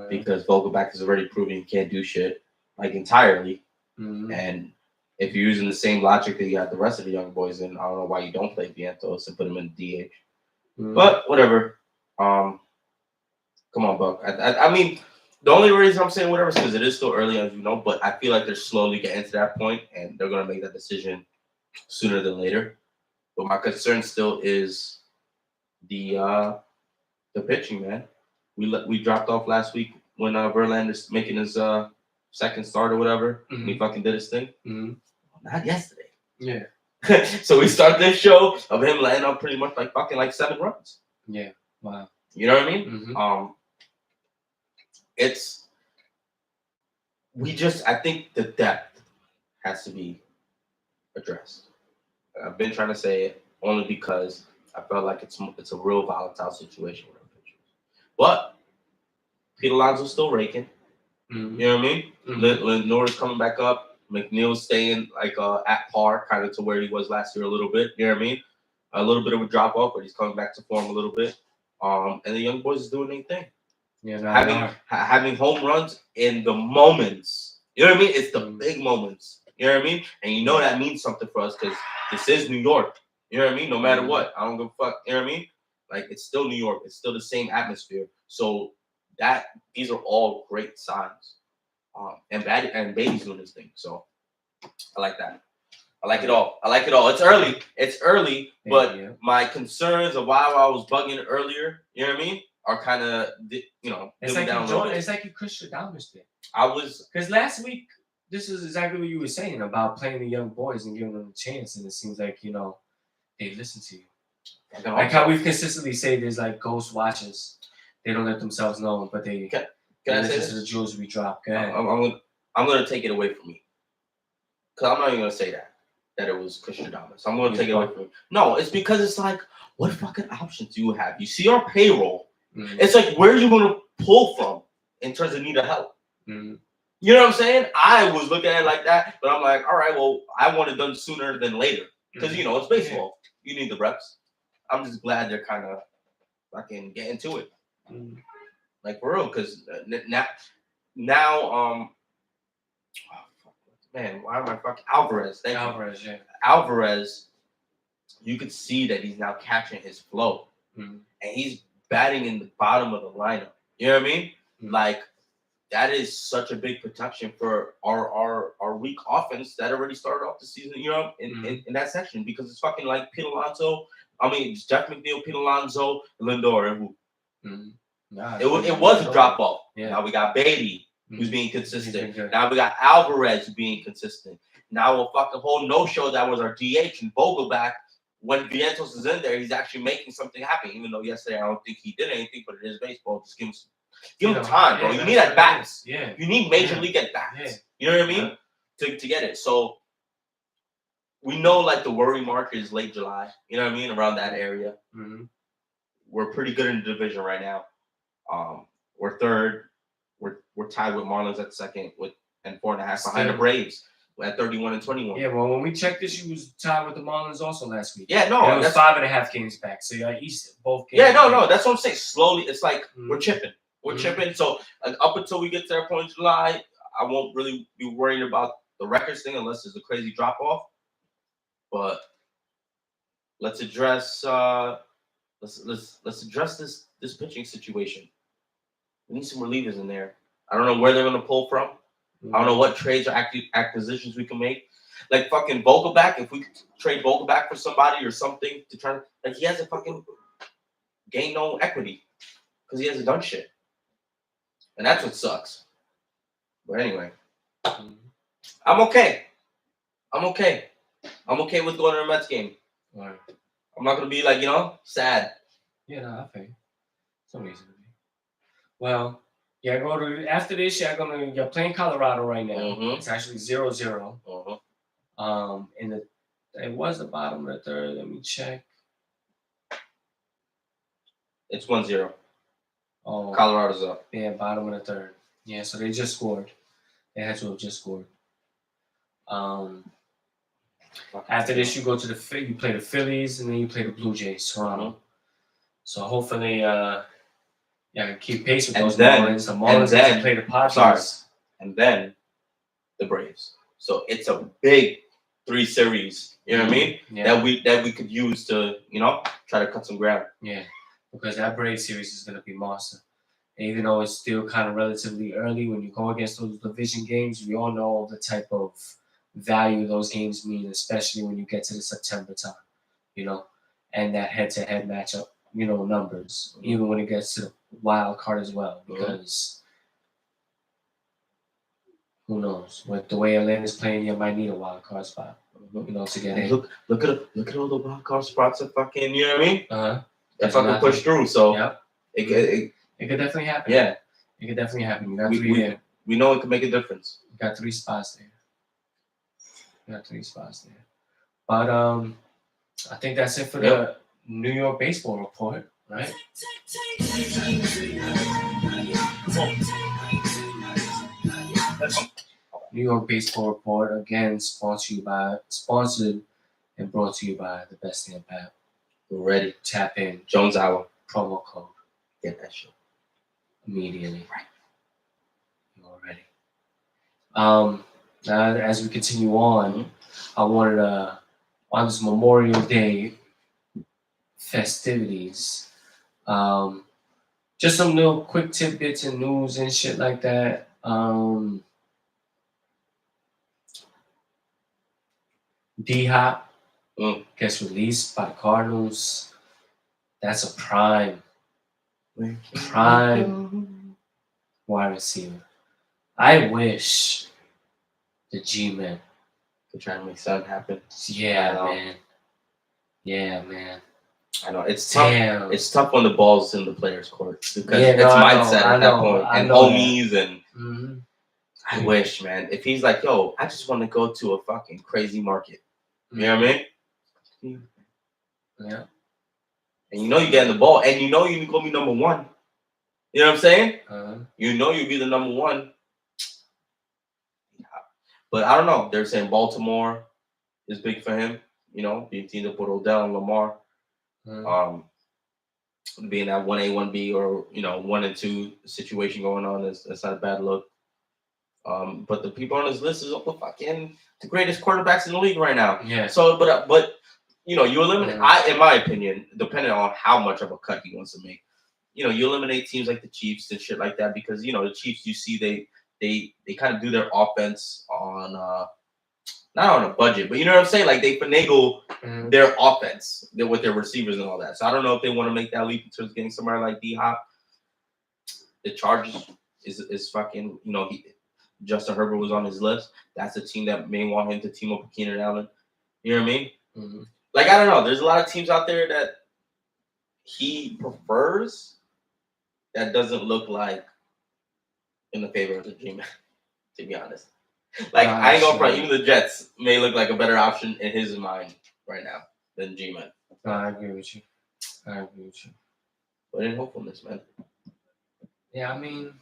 because Vogelback has already proven he can't do shit like entirely. And if you're using the same logic that you got the rest of the young boys in, I don't know why you don't play Vientos and put him in DH. But whatever. Come on, Buck. I mean, the only reason I'm saying whatever is because it is still early, as you know. But I feel like they're slowly getting to that point, and they're gonna make that decision sooner than later. But my concern still is the pitching, man. We dropped off last week when Verlander's making his second start or whatever. And he fucking did his thing. Not yesterday. Yeah. So we start this show of him laying up pretty much like fucking like 7 runs. Yeah. Wow. You know what I mean? I think the depth has to be addressed. I've been trying to say it only because I felt like it's a real volatile situation with our pitchers. But Pete Alonso's still raking. You know what I mean? Lindor's coming back up. McNeil's staying like at par, kind of to where he was last year a little bit. You know what I mean? A little bit of a drop off, but he's coming back to form a little bit. And the young boys is doing their thing. Yeah, having home runs in the moments. You know what I mean? It's the big moments. You know what I mean? And you know that means something for us because this is New York. You know what I mean? No matter what, I don't give a fuck. You know what I mean? Like, it's still New York. It's still the same atmosphere. So these are all great signs. And Baby's doing this thing. So I like that. I like it all. It's early. But my concerns of why I was bugging earlier, you know what I mean, are kind of, it's like down it's like you Christian Damas did. Because last week, this is exactly what you were saying about playing the young boys and giving them a chance, and it seems like they listen to you. Like how we've consistently said, there's like ghost watchers. They don't let themselves know, but they listen to the jewels we drop. Go ahead. I'm gonna take it away from me, because I'm not even gonna say that it was Christian Damas. I'm gonna take it away from me. No, it's because it's like, what fucking options do you have? You see our payroll. It's like, where are you gonna pull from in terms of need of help? You know what I'm saying? I was looking at it like that, but I'm like, all right, well, I want it done sooner than later. Because, it's baseball. You need the reps. I'm just glad they're kind of fucking getting to it. Like, for real, because now, man, why am I fucking Alvarez? Alvarez, you could see that he's now catching his flow. And he's batting in the bottom of the lineup. You know what I mean? Like, that is such a big protection for our weak offense that already started off the season, in that section, because it's fucking like Pete Alonso. I mean, it's Jeff McNeil, Pete Alonso, Lindor, and who? It was a drop off. Yeah. Now we got Beatty, who's being consistent. Now we got Alvarez being consistent. Now a fucking whole no-show that was our DH and Vogelback. When Vientos is in there, he's actually making something happen. Even though yesterday I don't think he did anything, but it is baseball. Just give him time, bro. You need at bats. Yeah. You need major league at bats. Yeah. You know what I mean? To get it. So we know like the worry mark is late July. You know what I mean? Around that area. We're pretty good in the division right now. We're third. We're tied with Marlins at second and 4.5 behind the Braves at 31 and 21. Yeah, well, when we checked this, you was tied with the Marlins also last week. Yeah, no, it was 5.5 games back. So you're East both games. Yeah, no, that's what I'm saying. Slowly, it's like we're chipping. We're chipping. So up until we get to that point in July, I won't really be worried about the records thing unless there's a crazy drop off. But let's address let's address this pitching situation. We need some relievers in there. I don't know where they're gonna pull from. I don't know what trades or acquisitions we can make. Like fucking Vogelback, if we could trade Vogelback for somebody or something to try, like he hasn't fucking gained no equity because he hasn't done shit, and that's what sucks. But anyway, I'm okay. I'm okay. I'm okay with going to the Mets game. Right. I'm not gonna be like sad. Yeah, no, I think some reason to be. Well, yeah, go to after this. You're playing Colorado right now. Mm-hmm. It's actually 0-0. Mm-hmm. It was the bottom of the third. Let me check. It's 1-0. Oh, Colorado's up. Yeah, bottom of the third. Yeah, so they just scored. They had to have just scored. After this, you go to you play the Phillies, and then you play the Blue Jays, Toronto. Mm-hmm. So hopefully, can keep pace with And those then- Marlins. The Marlins and get to then- play the Padres. Sorry. And then the Braves. So it's a big 3 series. You know what I mean? Yeah. That we could use to try to cut some ground. Yeah, because that Braves series is going to be monster. And even though it's still kind of relatively early, when you go against those division games, we all know the type of value those games mean, especially when you get to the September time, and that head-to-head matchup, numbers, even when it gets to the wild card as well, because who knows? With the way Atlanta's playing, you might need a wild card spot, to get in. Look at all the wild card spots that fucking, you know what I mean? That There's fucking push through. So Yep. it could definitely happen. Yeah. It could definitely happen. You got We- 3 we- there. we know it can make a difference. You got 3 spots there. But I think that's it for the New York baseball report, right? New York baseball report again, sponsored and brought to you by the best damn app. We're ready. Tap in. Jones Hour. Promo code. Get that shit immediately. Right. You're ready. As we continue on, I wanted on this Memorial Day festivities, just some little quick tidbits and news and shit like that. D-Hop gets released by the Cardinals. That's a prime wide receiver. I wish the G-Men could try to make something happen. Yeah, man. I know it's Damn. tough. It's tough when the ball's in the player's court because it's I mindset know, at that point and homies and. I wish, man, if he's like, yo, I just want to go to a fucking crazy market. You know what I mean? Yeah. And you get in the ball, and you're gonna be number one. You know what I'm saying? You'll be the number one. Yeah. But I don't know. They're saying Baltimore is big for him. Being teamed up with Odell and Lamar. Being that 1A, 1B, or 1 and 2 situation going on, that's not a bad look. But the people on his list is the fucking the greatest quarterbacks in the league right now. Yeah. So, but you eliminate. In my opinion, depending on how much of a cut he wants to make, you eliminate teams like the Chiefs and shit like that because the Chiefs, you see, they kind of do their offense on not on a budget, but you know what I'm saying. Like they finagle their offense with their receivers and all that. So I don't know if they want to make that leap in terms of getting somebody like D-Hop. The Chargers is fucking Justin Herbert was on his list. That's a team that may want him to team up with Keenan Allen. You know what I mean? Like, I don't know. There's a lot of teams out there that he prefers that doesn't look like in the favor of the G-Man, to be honest. Like, I ain't gonna front. Even the Jets may look like a better option in his mind right now than G-Man. I agree with you. But in hopefulness, man. Yeah, I mean,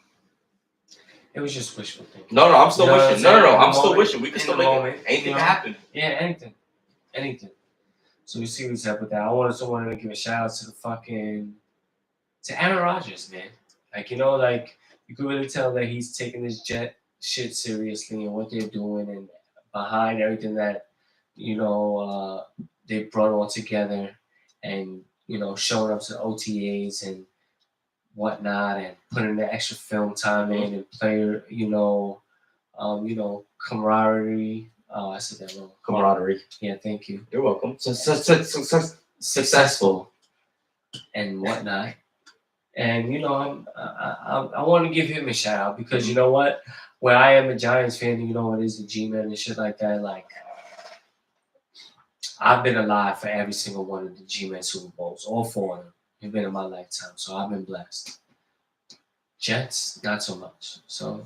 it was just wishful thinking. No, I'm still wishing. No. I'm still wishing. We can still make it. Anything can happen. Yeah, anything. So we see what's up with that. I wanted to give a shout out to Aaron Rodgers, man. Like, you could really tell that he's taking this Jet shit seriously and what they're doing and behind everything that, they brought all together and, showing up to the OTAs and whatnot, and putting the extra film time in and player, camaraderie. Oh, I said that wrong. Camaraderie. Yeah, thank you. You're welcome. Successful and whatnot. And I want to give him a shout out because you know what? Where I am a Giants fan, it is the G-Man and shit like that. Like, I've been alive for every single one of the G-Man Super Bowls, all 4 of them. Have been in my lifetime, so I've been blessed. Jets, not so much. So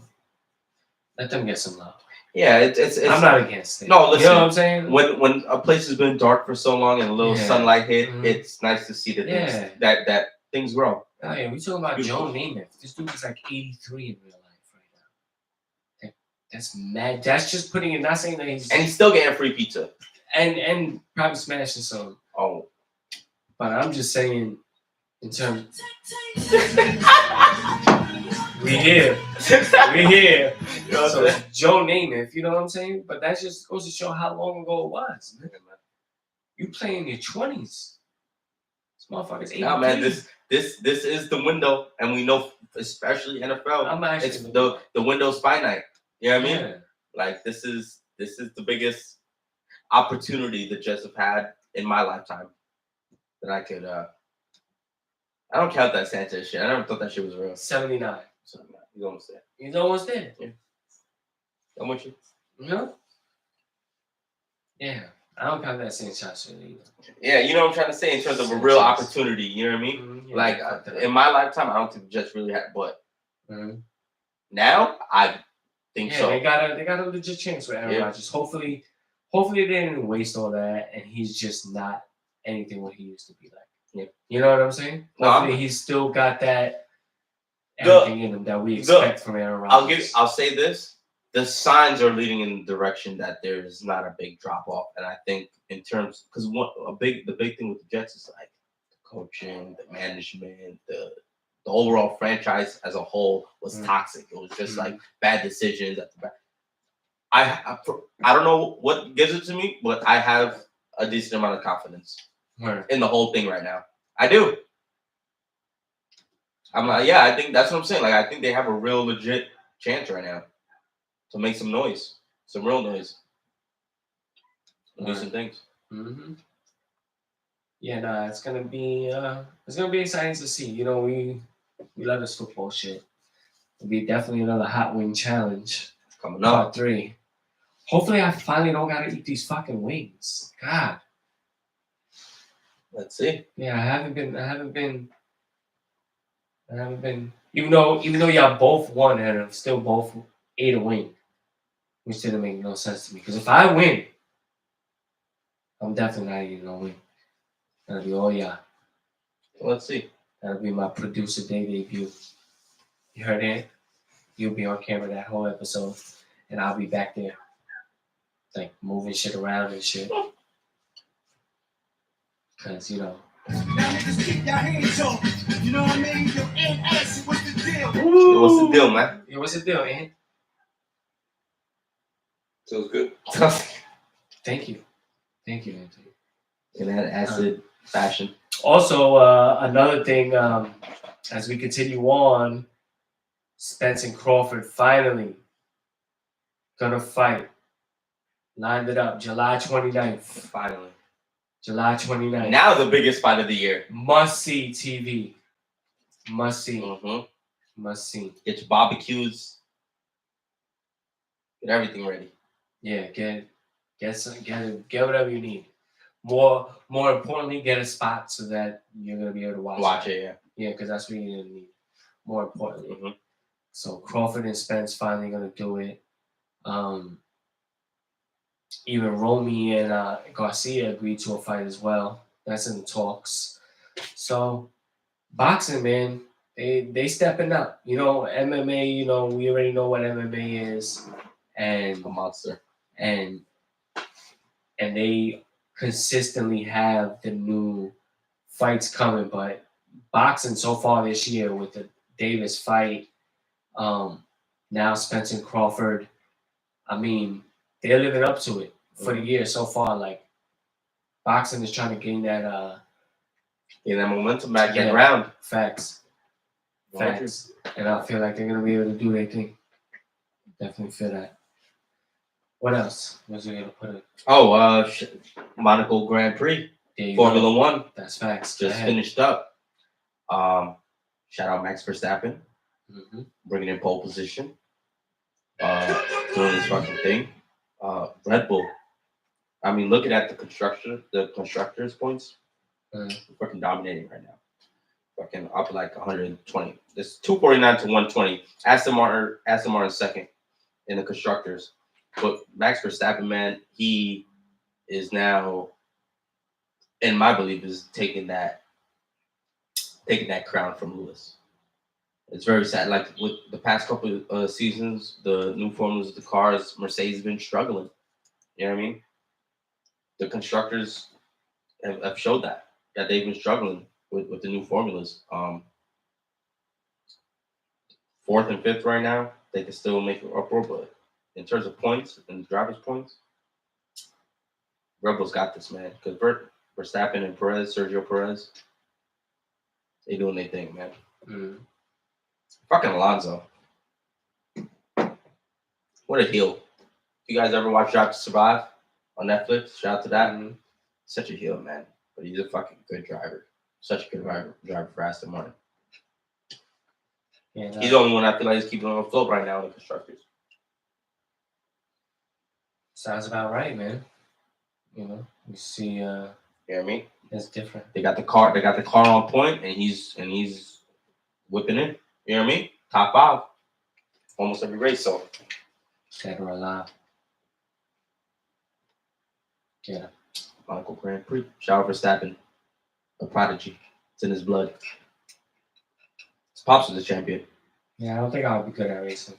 let them get some love. Yeah, it's I'm not against it. No, listen. You know what I'm saying? When a place has been dark for so long and a little sunlight hit, it's nice to see that things that things grow. Oh yeah, we talking about Joe Namath. This dude is like 83 in real life right now. That's mad. That's just putting it. Not saying that he's still getting free pizza and probably smashing some. Oh, but I'm just saying in terms. We here. So Joe Namath, you know what I'm saying? But that just goes to show how long ago it was, man. You play in your 20s. This motherfucker's 80. Nah, man, this is the window, and we know, especially NFL, it's the window's finite. You know what I mean? Like this is the biggest opportunity the Jets have had in my lifetime that I could. I don't count that Sanchez shit. I never thought that shit was real. 79. He's almost there. He's almost there. Yeah. I'm with you. No? Yeah. I don't count that same shot shit either. Yeah, you know what I'm trying to say in terms of a real opportunity. You know what I mean? Mm-hmm. Yeah, like in my lifetime, I don't think the Jets really had. But now, I think so. They got a legit chance with Aaron Rodgers. Hopefully they didn't waste all that, and he's just not anything what he used to be like. Yeah. You know what I'm saying? Hopefully he's still got that everything in him that we expect from Aaron Rodgers. I'll say this. The signs are leading in the direction that there's not a big drop off, and I think in terms because the big thing with the Jets is like the coaching, the management, the overall franchise as a whole was toxic. It was just like bad decisions at the back. I don't know what gives it to me, but I have a decent amount of confidence in the whole thing right now. I do. I'm like, I think that's what I'm saying. Like, I think they have a real legit chance right now to make some noise, some real noise, do some things. Mm-hmm. Yeah, it's gonna be exciting to see. You know, we love this football shit. It'll be definitely another hot wing challenge coming up. Part 3. Hopefully, I finally don't gotta eat these fucking wings. God. Let's see. Yeah, I haven't been. Even though y'all both won and have still both ate a wing, which didn't make no sense to me. Because if I win, I'm definitely not eating no wing. That'll be all y'all. Let's see. That'll be my producer day debut. You heard it? You'll be on camera that whole episode, and I'll be back there, like moving shit around and shit. Cause Now niggas keep your hands up. You know what I mean? Yo, NS, what's the deal? What's the deal, man? Yeah, what's the deal, man? Feels good. Thank you, Anthony. In that acid fashion. Also, another thing, as we continue on, Spence and Crawford finally gonna fight. Lined it up, July 29th. Finally. July 29th. Now the biggest fight of the year. Must see TV. Must see. Mm-hmm. Must see. Get your barbecues. Get everything ready. Yeah, get whatever you need. More importantly, get a spot so that you're gonna be able to watch it. Yeah. Yeah, because that's what you're gonna need. More importantly. Mm-hmm. So Crawford and Spence finally gonna do it. Even Romy and Garcia agreed to a fight as well. That's in the talks. So boxing, man, they stepping up. You know, MMA. You know, we already know what MMA is, and a monster. And they consistently have the new fights coming. But boxing so far this year with the Davis fight, now Spence and Crawford, I mean, they're living up to it for the year so far. Like, boxing is trying to gain that momentum back, get around. Facts. Facts. And I feel like they're gonna be able to do their thing. Definitely feel that. What else was we gonna put in? Monaco Grand Prix, There you Formula go. One. That's facts. Just finished up. Shout out Max Verstappen, bringing in pole position, doing his fucking thing. Red Bull. I mean, looking at the constructors points, fucking dominating right now. Fucking up like 120. It's 249 to 120. Aston Martin second in the constructors. But Max Verstappen, man, he is now, in my belief, is taking that crown from Lewis. It's very sad. Like with the past couple of seasons, the new formulas of the cars, Mercedes has been struggling. You know what I mean? The constructors have showed that they've been struggling with the new formulas. Fourth and fifth right now, they can still make an uproar, but in terms of points and drivers' points, Red Bull's got this, man. Because Verstappen and Sergio Perez, they doing their thing, man. Fucking Alonso. What a heel. You guys ever watch Drive to Survive on Netflix? Shout out to that. Such a heel, man. But he's a fucking good driver. Such a good driver for Aston Martin. Yeah, he's the only one I feel like is keeping on afloat right now in the constructors. Sounds about right, man. You know, you see. You know what I mean? It's different. They got the car on point, and he's whipping in. You know what I mean? Top 5, almost every race. So, dead or alive. Yeah. Monaco Grand Prix. Shout out Verstappen, a prodigy. It's in his blood. His pops was a champion. Yeah, I don't think I'll be good at racing.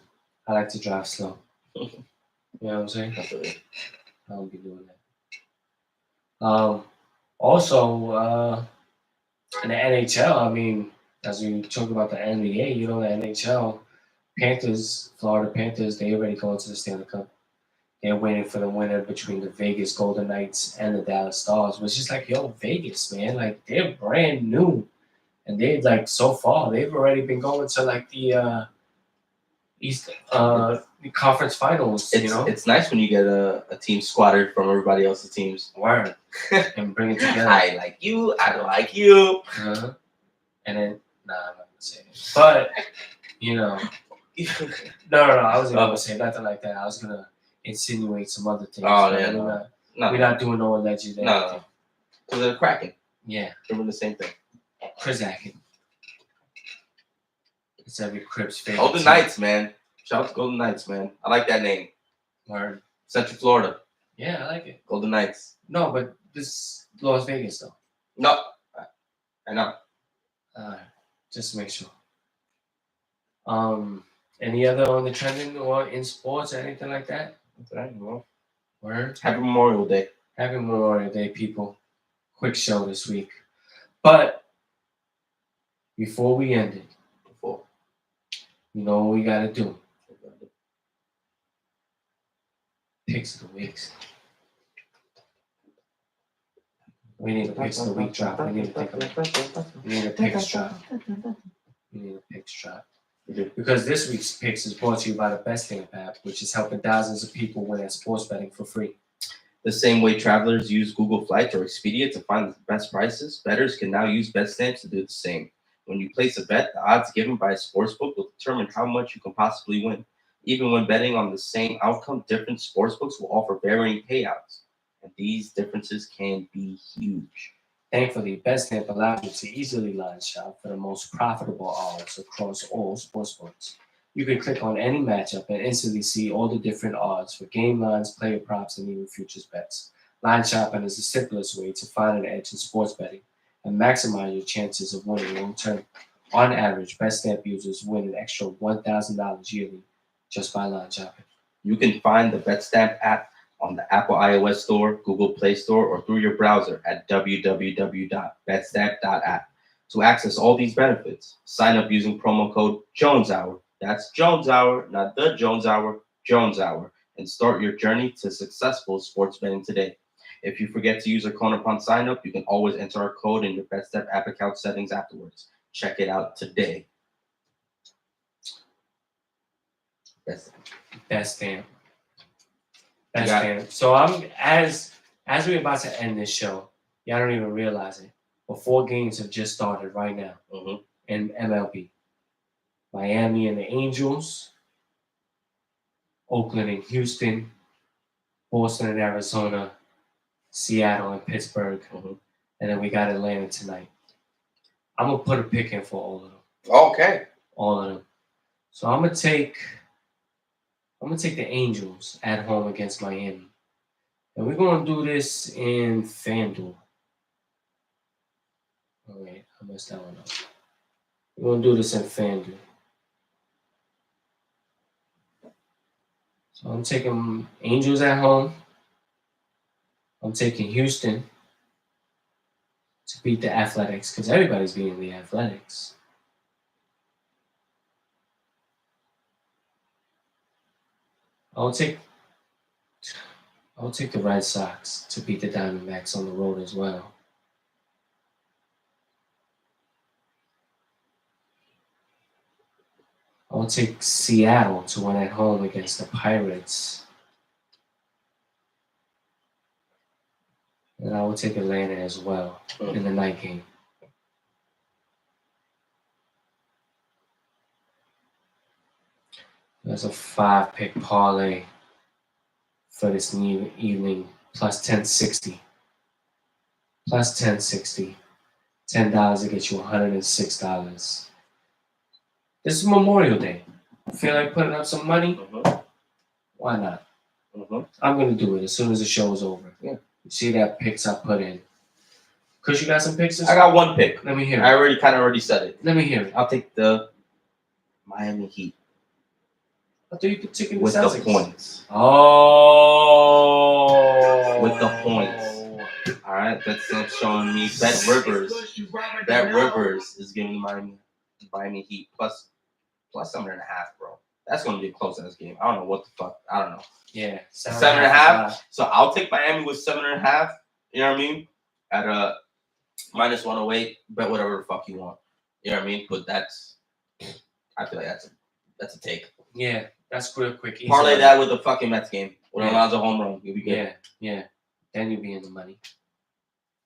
I like to drive slow. You know what I'm saying? Absolutely. I won't be doing that. Also, in the NHL, I mean, as we talk about the NBA, you know, the NHL, Florida Panthers, they already going to the Stanley Cup. They're waiting for the winner between the Vegas Golden Knights and the Dallas Stars, which is like, yo, Vegas, man, like they're brand new. And they like so far, they've already been going to like the the conference finals. It's nice when you get a team squatted from everybody else's teams. Word. And bring it together. I like you. I don't like you. And then, I'm not gonna say it. But no. I wasn't gonna say nothing like that. I was gonna insinuate some other things. Oh yeah, we're not doing no alleged. No. Because they're cracking. Yeah. They're doing the same thing. Crizacking. It's every Crip's favorite. Golden Knights, man. Shout out to Golden Knights, man. I like that name. Word. Central Florida. Yeah, I like it. Golden Knights. No, but this Las Vegas though. No, I know. Just to make sure. Any other on the trending or in sports or anything like that? That's right. Well, word. Happy Memorial Day. Happy Memorial Day, people. Quick show this week. But before we end it, you know what we gotta do? Picks of the weeks. We need a picks of the week drop. We need a picks drop. We need a picks drop. Because this week's picks is brought to you by the Best Stamp app, which is helping thousands of people win at sports betting for free. The same way travelers use Google Flights or Expedia to find the best prices, bettors can now use Bet Stamps to do the same. When you place a bet, the odds given by a sportsbook will determine how much you can possibly win. Even when betting on the same outcome, different sportsbooks will offer varying payouts, and these differences can be huge. Thankfully, Bet Stamp allows you to easily line shop for the most profitable odds across all sportsbooks. You can click on any matchup and instantly see all the different odds for game lines, player props, and even futures bets. Line shopping is the simplest way to find an edge in sports betting and maximize your chances of winning long term. On average, Bet Stamp users win an extra $1,000 yearly just by line shopping. You can find the Bet Stamp app on the Apple iOS Store, Google Play Store, or through your browser at www.betstamp.app. To access all these benefits, sign up using promo code JonesHour. That's Jones Hour, not the Jones Hour, Jones Hour, and start your journey to successful sports betting today. If you forget to use our code upon sign up, you can always enter our code in your BetStep app account settings afterwards. Check it out today. Best stamp. You Best got stamp. So I'm as we're about to end this show, y'all don't even realize it. But 4 games have just started right now in MLB. Miami and the Angels, Oakland and Houston, Boston and Arizona, Seattle and Pittsburgh, and then we got Atlanta tonight. I'm gonna put a pick in for all of them. Okay. All of them. So I'm gonna take the Angels at home against Miami, and we're gonna do this in FanDuel. All right, I messed that one up. We're gonna do this in FanDuel. So I'm taking Angels at home. I'm taking Houston to beat the Athletics because everybody's beating the Athletics. I'll take the Red Sox to beat the Diamondbacks on the road as well. I'll take Seattle to win at home against the Pirates. And I will take Atlanta as well in the night game. There's a 5-pick parlay for this new evening, plus 1060. Plus 1060. $10 to get you $106. This is Memorial Day. Feel like putting up some money? Why not? I'm going to do it as soon as the show is over. Yeah. You see that picks I put in. Chris, you got some picks? I got one pick. Let me hear it. I already said it. Let me hear it. I'll take the Miami Heat. I thought you could take it with the points. Oh. With the points. All right, that's showing me Bet Rivers. Bet Rivers is giving Miami Heat plus 7.5, bro. That's going to be a close ass game. I don't know what the fuck. I don't know. Yeah, 7.5. So I'll take Miami with 7.5. You know what I mean? At a minus 108. Bet whatever the fuck you want. You know what I mean? But I feel like that's a take. Yeah, that's real quick. Easy. Parlay that with the fucking Mets game. When Alonzo home run, you'll be good. Yeah. Then you'll be in the money.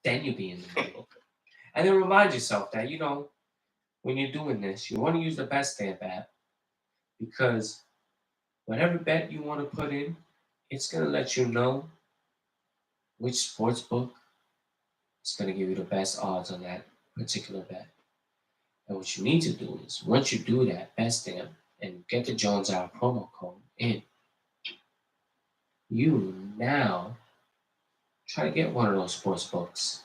And then remind yourself that, when you're doing this, you want to use the Best Stamp app because whatever bet you want to put in, it's going to let you know which sports book is going to give you the best odds on that particular bet. And what you need to do is, once you do that, Best Stamp, and get the Jones Hour promo code in, you now try to get one of those sports books.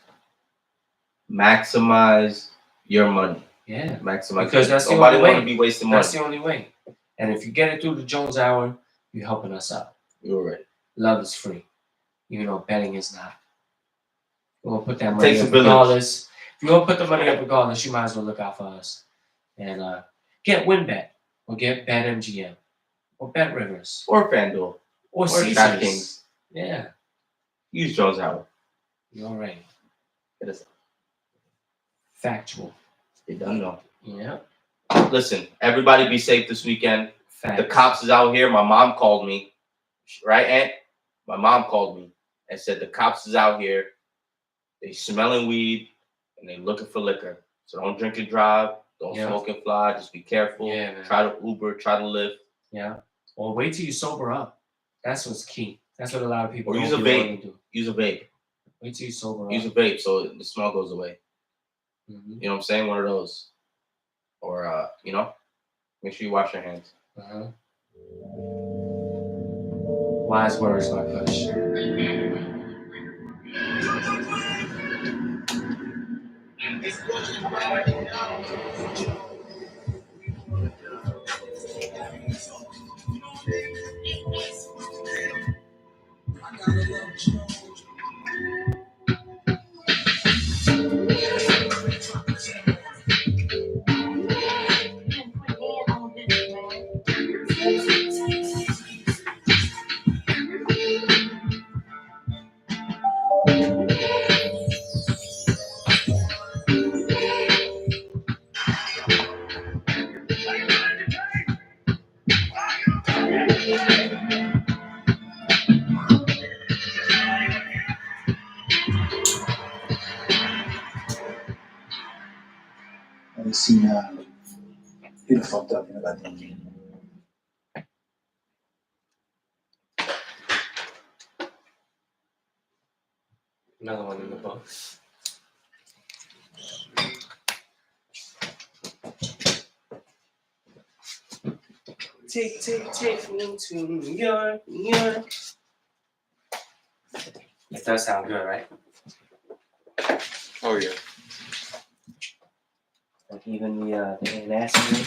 Maximize your money. Yeah. Maximize. Because that's the only Nobody way. want to be wasting money. That's the only way. And if you get it through the Jones Hour, you're helping us out. You're right. Love is free. Betting is not. We're going to put that money Takes up a village. regardless. If you're going to put the money up regardless, you might as well look out for us. And get WinBet. Or get BetMGM. Or Bet Rivers. Or FanDuel. Or Caesars. DraftKings. Yeah. Use Jones Hour. You're right. It is factual. You don't know. Yeah. Listen, everybody be safe this weekend. Facts. The cops is out here. My mom called me. Right, Aunt? My mom called me and said the cops is out here. They smelling weed and they looking for liquor. So don't drink and drive. Don't smoke and fly. Just be careful. Yeah, man. Try to Uber. Try to Lyft. Yeah. Or wait till you sober up. That's what's key. That's what a lot of people Or don't use a vape. do. Use a vape. Wait till you sober up. Use a vape so the smell goes away. Mm-hmm. You know what I'm saying? One of those. Or, make sure you wash your hands. Uh-huh. Wise words, my push. you seen he done fucked up, you know, about that. Another one in the books. Take me to New York, New York. It does sound good, right? Oh yeah. Like even the nasty.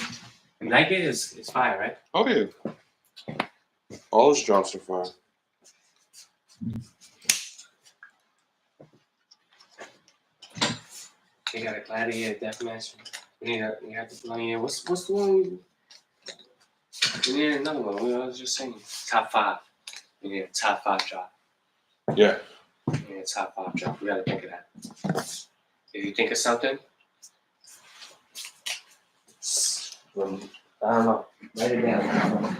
You like it? It's fire, right? Oh yeah. All his drops are fire. They got a Gladiator Deathmatch. We have to play in. What's the one? We need another one. I was just saying top 5. We need a top 5 drop. Yeah. We need a top 5 drop. We gotta think of that. If you think of something, I don't know. Write it down.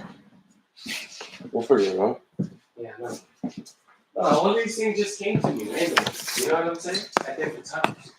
We'll figure it out. Yeah, no. All these things just came to me anyway. You know what I'm saying? At different times.